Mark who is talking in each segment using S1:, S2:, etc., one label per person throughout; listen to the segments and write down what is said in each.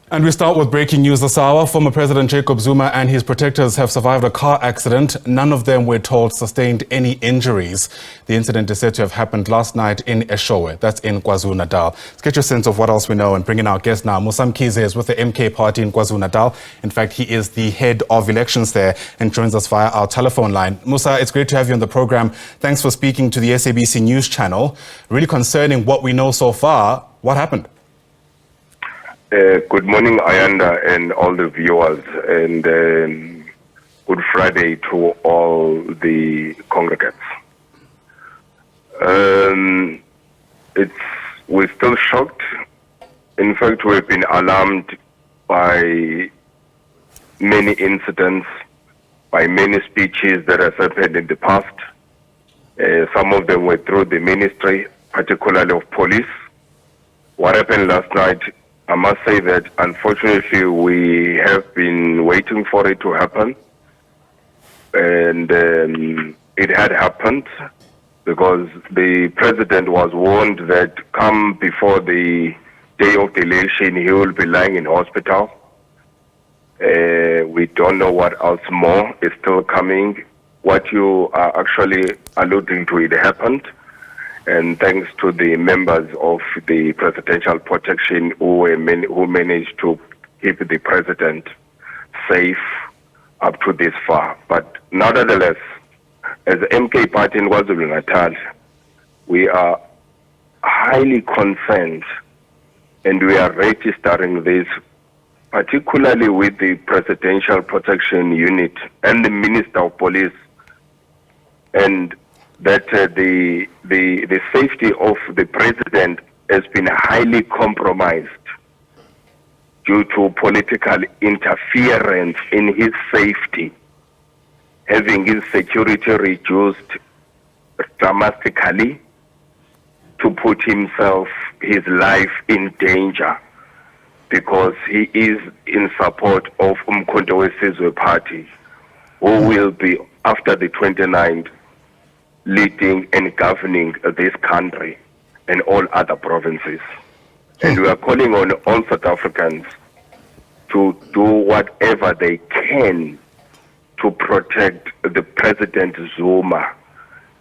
S1: And we start with breaking news this hour. Former President Jacob Zuma and his protectors have survived a car accident. None of them, we're told, sustained any injuries. The incident is said to have happened last night in eShowe, that's in KwaZulu-Natal. Let's get your sense of what else we know and bring in our guest now. Musa Mkhize is with the MK party in KwaZulu-Natal. In fact, he is the head of elections there and joins us via our telephone line. Musa, it's great to have you on the program. Thanks for speaking to the SABC News channel. Really concerning what we know so far. What happened?
S2: Good morning, Ayanda, and all the viewers, and good Friday to all the congregants. We're still shocked. In fact, we've been alarmed by many incidents, by many speeches that have happened in the past. Some of them were through the ministry, particularly of police. What happened last night, I must say that, unfortunately, we have been waiting for it to happen. And it had happened because the president was warned that come before the day of the election, he will be lying in hospital. We don't know what else more is still coming. What you are actually alluding to, it happened. And thanks to the members of the presidential protection who managed to keep the president safe up to this far. But nonetheless, as the MK party in KwaZulu-Natal, we are highly concerned and we are registering this, particularly with the presidential protection unit and the minister of police, and that the safety of the president has been highly compromised due to political interference in his safety, having his security reduced dramatically to put his life in danger, because he is in support of Mkhize party, who will be, after the 29th, leading and governing this country and all other provinces. And we are calling on all South Africans to do whatever they can to protect the President Zuma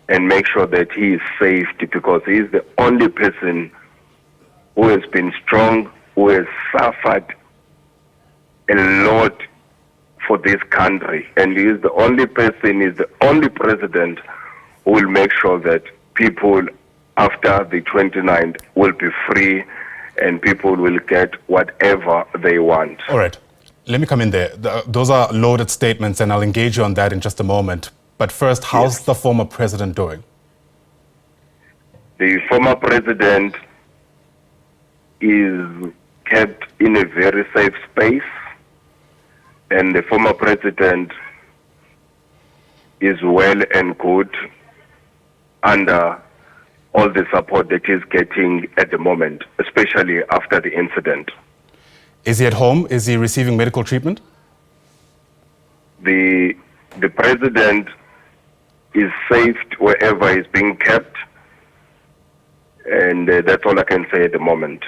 S2: and make sure that he is safe, because he is the only person who has been strong, who has suffered a lot for this country. And he is the only person, he is the only president who will make sure that people after the 29th will be free and people will get whatever they want.
S1: All right. Let me come in there. Those are loaded statements, and I'll engage you on that in just a moment. But first, how's the former president doing?
S2: The former president is kept in a very safe space, and the former president is well and good under all the support that he's getting at the moment, especially after the incident.
S1: Is he at home? Is he receiving medical treatment?
S2: The president is safe wherever he's being kept, and that's all I can say at the moment.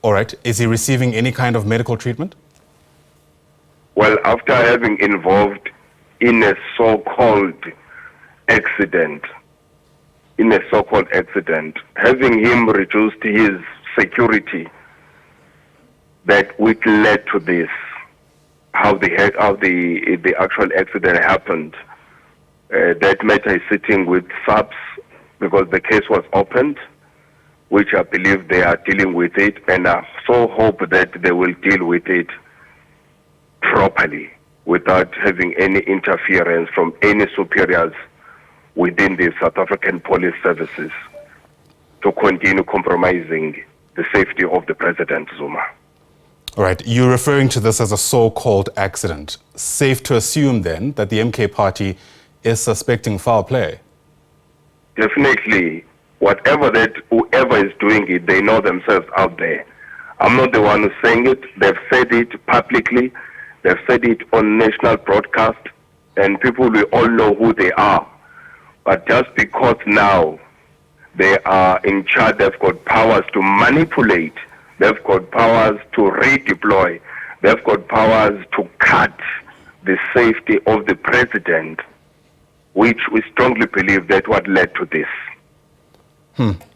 S1: All right. Is he receiving any kind of medical treatment?
S2: Well, after having involved in a so-called accident, having him reduced his security, that which led to this, how the actual accident happened. That matter is sitting with SABC because the case was opened, which I believe they are dealing with it, and I so hope that they will deal with it properly without having any interference from any superiors within the South African police services to continue compromising the safety of the President Zuma.
S1: All right. You're referring to this as a so-called accident. Safe to assume then that the MK party is suspecting foul play?
S2: Definitely. Whoever is doing it, they know themselves out there. I'm not the one who's saying it. They've said it publicly. They've said it on national broadcast, and people will all know who they are. But just because now they are in charge, they've got powers to manipulate They've got powers to redeploy. They've got powers to cut the safety of the president, which we strongly believe that what led to this.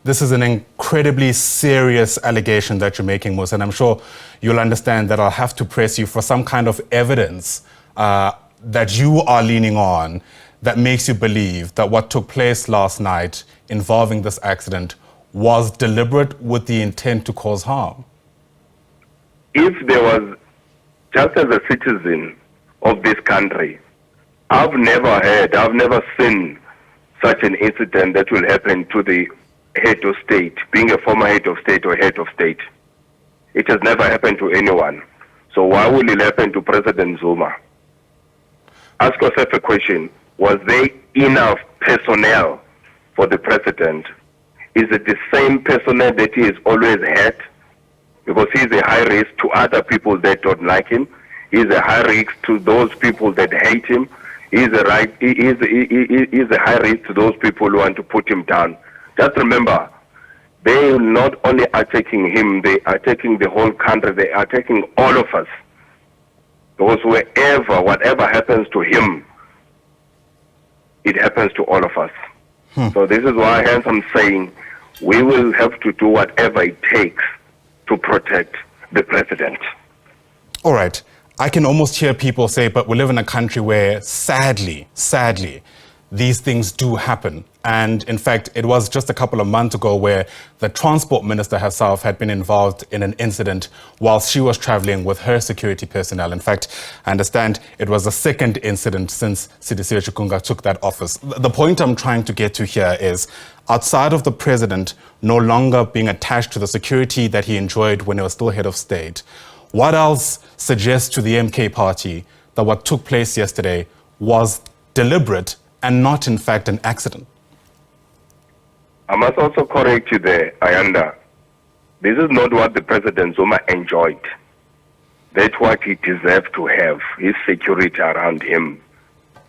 S1: This is an incredibly serious allegation that you're making, Musa, and I'm sure you'll understand that I'll have to press you for some kind of evidence that you are leaning on that makes you believe that what took place last night involving this accident was deliberate with the intent to cause harm.
S2: If there was, just as a citizen of this country, I've never seen such an incident that will happen to the head of state, being a former head of state or head of state. It has never happened to anyone. So why will it happen to President Zuma? Ask yourself a question. Was there enough personnel for the president? Is it the same personnel that he has always had? Because he's a high risk to other people that don't like him. He's a high risk to those people that hate him. He's a high risk to those people who want to put him down. Just remember, they are not only attacking him, they are attacking the whole country, they are attacking all of us. Because whatever happens to him, it happens to all of us. So this is why hence I'm saying we will have to do whatever it takes to protect the president.
S1: All right. I can almost hear people say, but we live in a country where sadly, these things do happen. And in fact, it was just a couple of months ago where the transport minister herself had been involved in an incident while she was traveling with her security personnel. In fact, I understand it was the second incident since Sidisiwe Chikunga took that office. The point I'm trying to get to here is, outside of the president no longer being attached to the security that he enjoyed when he was still head of state, what else suggests to the MK party that what took place yesterday was deliberate and not, in fact, an accident?
S2: I must also correct you there, Ayanda. This is not what the President Zuma enjoyed. That's what he deserved to have, his security around him,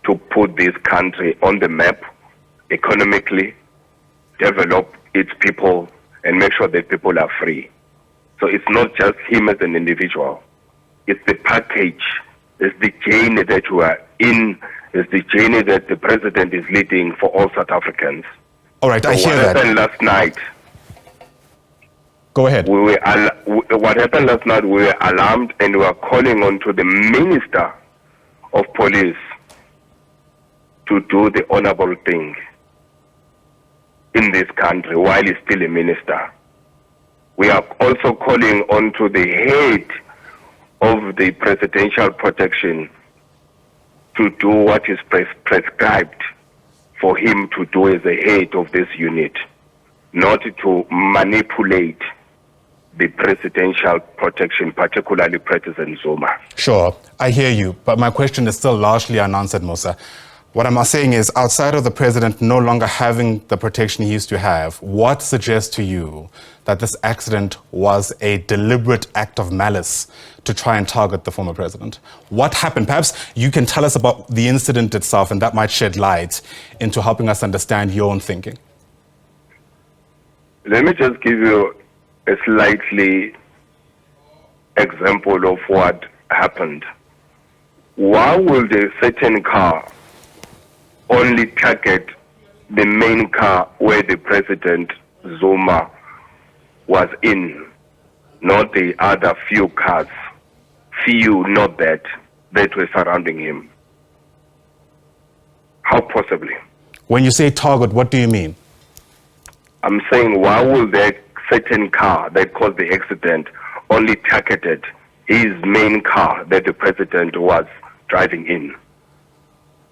S2: to put this country on the map economically, develop its people, and make sure that people are free. So it's not just him as an individual. It's the package. It's the journey that we are in. It's the journey that the president is leading for all South Africans.
S1: All right, I hear that.
S2: What happened last night?
S1: Go ahead.
S2: What happened last night, we were alarmed and we were calling on to the Minister of Police to do the honorable thing in this country while he's still a minister. We are also calling on to the head of the presidential protection to do what is prescribed for him to do as a head of this unit, not to manipulate the presidential protection, particularly President Zuma.
S1: Sure, I hear you, but my question is still largely unanswered, Musa. What I'm saying is, outside of the president no longer having the protection he used to have, what suggests to you that this accident was a deliberate act of malice to try and target the former president? What happened? Perhaps you can tell us about the incident itself, and that might shed light into helping us understand your own thinking.
S2: Let me just give you a slightly example of what happened. Why will the certain car only target the main car where the President Zuma was in, not the other few cars, not that were surrounding him? How possibly?
S1: When you say target, what do you mean?
S2: I'm saying, why will that certain car that caused the accident only targeted his main car that the president was driving in?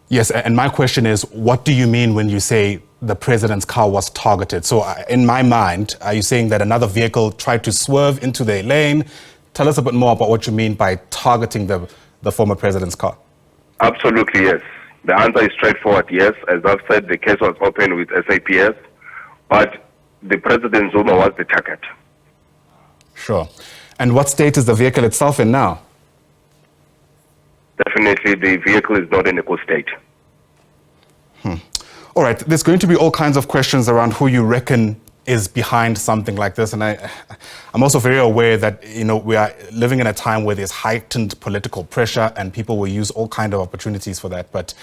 S1: Yes, and my question is, what do you mean when you say the president's car was targeted? So in my mind, are you saying that another vehicle tried to swerve into their lane? Tell us a bit more about what you mean by targeting the former president's car.
S2: Absolutely, yes. The answer is straightforward, yes. As I've said, the case was open with SABC, but the President Zuma was the target.
S1: Sure. And what state is the vehicle itself in now?
S2: Definitely, the vehicle is not in a good state.
S1: All right, there's going to be all kinds of questions around who you reckon is behind something like this. And I'm also very aware that, we are living in a time where there's heightened political pressure and people will use all kinds of opportunities for that. But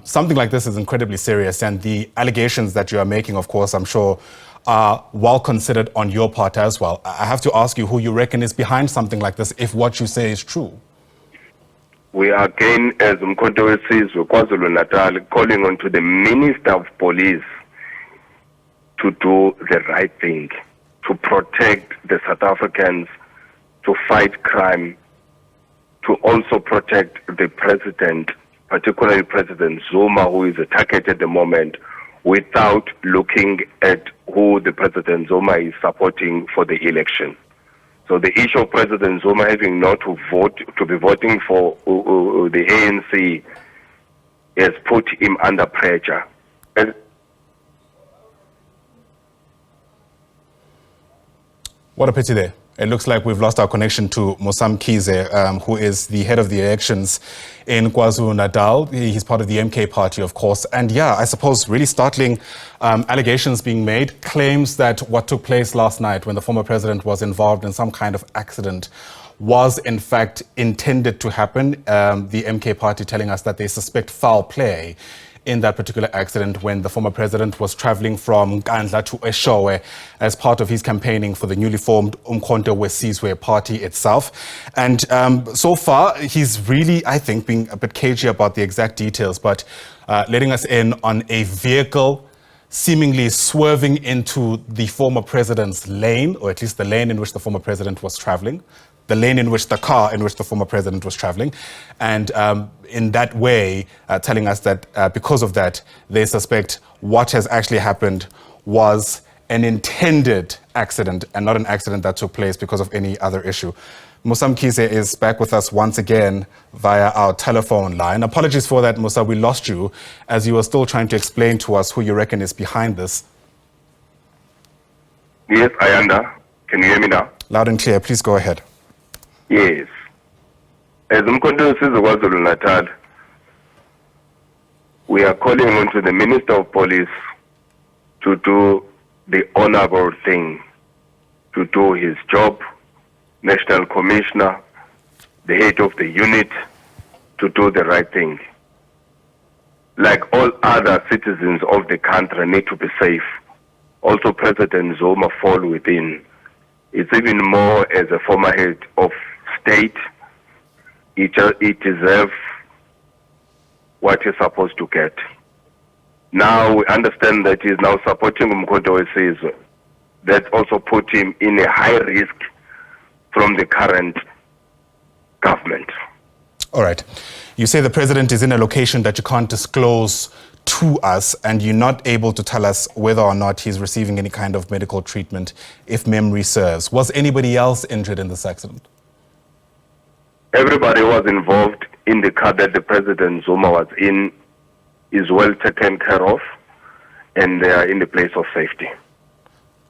S1: something like this is incredibly serious. And the allegations that you are making, of course, I'm sure are well considered on your part as well. I have to ask you who you reckon is behind something like this, if what you say is true.
S2: We are again, as Mkhize, KwaZulu-Natal, calling on to the Minister of Police to do the right thing, to protect the South Africans, to fight crime, to also protect the president, particularly President Zuma, who is a target at the moment, without looking at who the President Zuma is supporting for the election. So the issue of President Zuma having not to be voting for the ANC has put him under pressure.
S1: What a pity there. It looks like we've lost our connection to Musa Mkhize, who is the head of the elections in KwaZulu-Natal. He's part of the MK party, of course. And yeah, I suppose really startling allegations being made, claims that what took place last night when the former president was involved in some kind of accident was in fact intended to happen. The MK party telling us that they suspect foul play in that particular accident when the former president was traveling from Nkandla to eShowe as part of his campaigning for the newly formed Umkhonto party itself. And so far, he's really, I think, being a bit cagey about the exact details, but letting us in on a vehicle seemingly swerving into the former president's lane, or at least the lane in which the former president was traveling, the lane in which the car in which the former president was traveling. And in that way, telling us that because of that, they suspect what has actually happened was an intended accident and not an accident that took place because of any other issue. Musa Mkhize is back with us once again via our telephone line. Apologies for that, Musa. We lost you as you were still trying to explain to us who you reckon is behind this.
S2: Yes, Ayanda. Can you hear me now?
S1: Loud and clear. Please go ahead.
S2: Yes. As KwaZulu-Natal, we are calling on to the Minister of Police to do the honorable thing, to do his job, National Commissioner, the head of the unit, to do the right thing. Like all other citizens of the country need to be safe. Also President Zuma fall within. It's even more as a former head of state, it deserves what he's supposed to get. Now we understand that he's now supporting Umkhonto. That also put him in a high risk from the current government.
S1: All right. You say the president is in a location that you can't disclose to us, and you're not able to tell us whether or not he's receiving any kind of medical treatment, if memory serves. Was anybody else injured in this accident?
S2: Everybody was involved in the car that the President Zuma was in is well taken care of, and they are in the place of safety.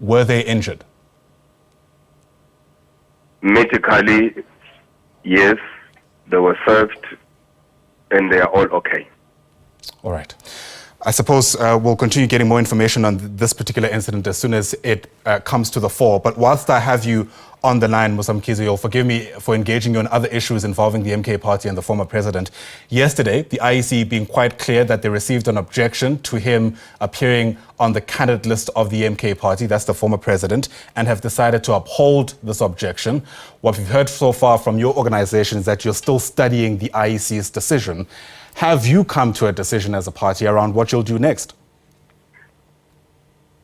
S1: Were they injured?
S2: Medically, yes, they were served, and they are all okay.
S1: All right. I suppose we'll continue getting more information on this particular incident as soon as it comes to the fore. But whilst I have you on the line, Musa Mkhize, you'll forgive me for engaging you on other issues involving the MK party and the former president. Yesterday, the IEC being quite clear that they received an objection to him appearing on the candidate list of the MK party, that's the former president, and have decided to uphold this objection. What we've heard so far from your organization is that you're still studying the IEC's decision. Have you come to a decision as a party around what you'll do next?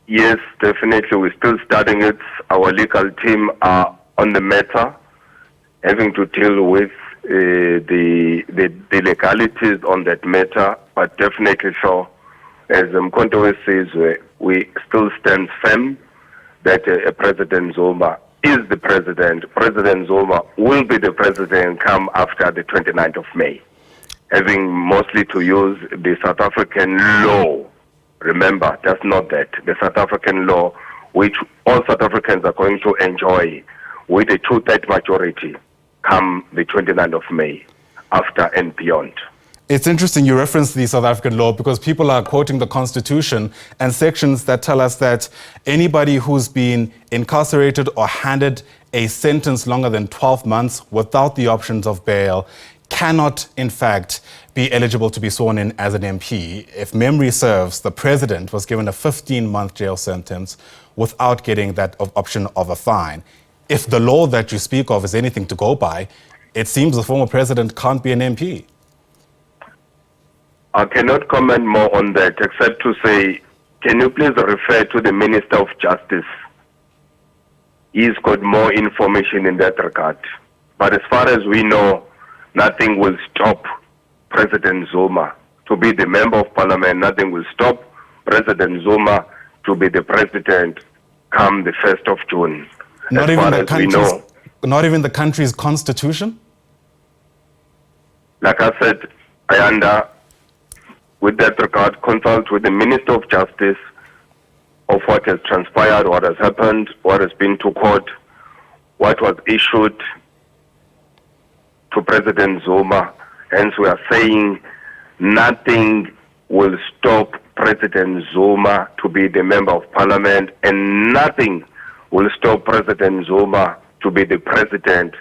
S2: Yes, definitely. We're still studying it. Our legal team are on the matter, having to deal with the legalities on that matter. But definitely so, as Mkhonto says, we still stand firm that President Zuma is the president. President Zuma will be the president come after the 29th of May. Having mostly to use the South African law. Remember, that's not that. The South African law, which all South Africans are going to enjoy with a 2/3 majority come the 29th of May, after and beyond.
S1: It's interesting you reference the South African law because people are quoting the Constitution and sections that tell us that anybody who's been incarcerated or handed a sentence longer than 12 months without the options of bail cannot, in fact, be eligible to be sworn in as an MP. If memory serves, the president was given a 15-month jail sentence without getting that option of a fine. If the law that you speak of is anything to go by, it seems the former president can't be an MP.
S2: I cannot comment more on that except to say, can you please refer to the Minister of Justice? He's got more information in that regard. But as far as we know, nothing will stop President Zuma to be the member of parliament. Nothing will stop President Zuma to be the president come the 1st of June.
S1: Not even the country's constitution?
S2: Like I said, with that regard, consult with the Minister of Justice of what has transpired, what has happened, what has been to court, what was issued to President Zuma. Hence, we are saying nothing will stop President Zuma to be the member of parliament, and nothing will stop President Zuma to be the president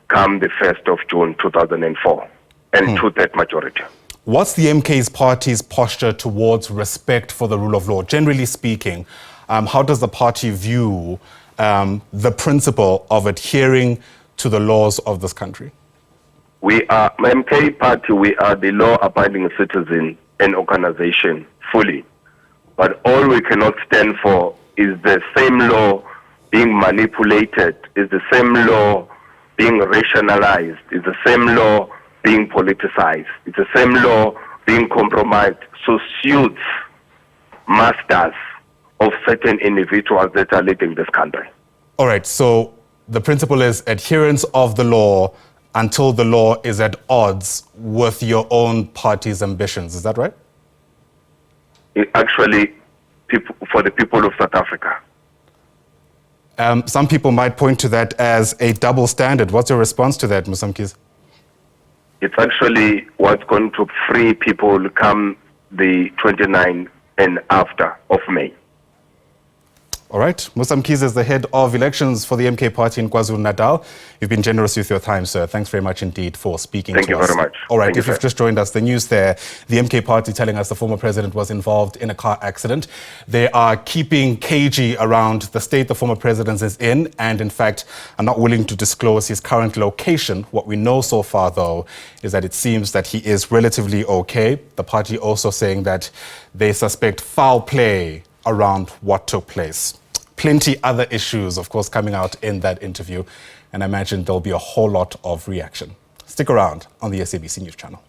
S2: come the 1st of June 2004 and two-thirds majority.
S1: What's the MK's party's posture towards respect for the rule of law? Generally speaking, how does the party view the principle of adhering to the laws of this country?
S2: We are, MK party, we are the law-abiding citizen and organization fully. But all we cannot stand for is the same law being manipulated, is the same law being rationalized, is the same law being politicized. It's the same law being compromised. So suits masters of certain individuals that are leading this country.
S1: All right, so the principle is adherence of the law until the law is at odds with your own party's ambitions. Is that right?
S2: Actually, for the people of South Africa.
S1: Some people might point to that as a double standard. What's your response to that, Musa Mkhize?
S2: It's actually what's going to free people come the 29th and after of May.
S1: All right. Musa Mkhize is the head of elections for the MK party in KwaZulu-Natal. You've been generous with your time, sir. Thanks very much indeed for speaking to us.
S2: Thank you very much.
S1: All right. If you've just joined us, the news there, the MK party telling us the former president was involved in a car accident. They are keeping cagey around the state the former president is in and, in fact, are not willing to disclose his current location. What we know so far, though, is that it seems that he is relatively okay. The party also saying that they suspect foul play around what took place. Plenty other issues, of course, coming out in that interview, and I imagine there'll be a whole lot of reaction. Stick around on the SABC News Channel.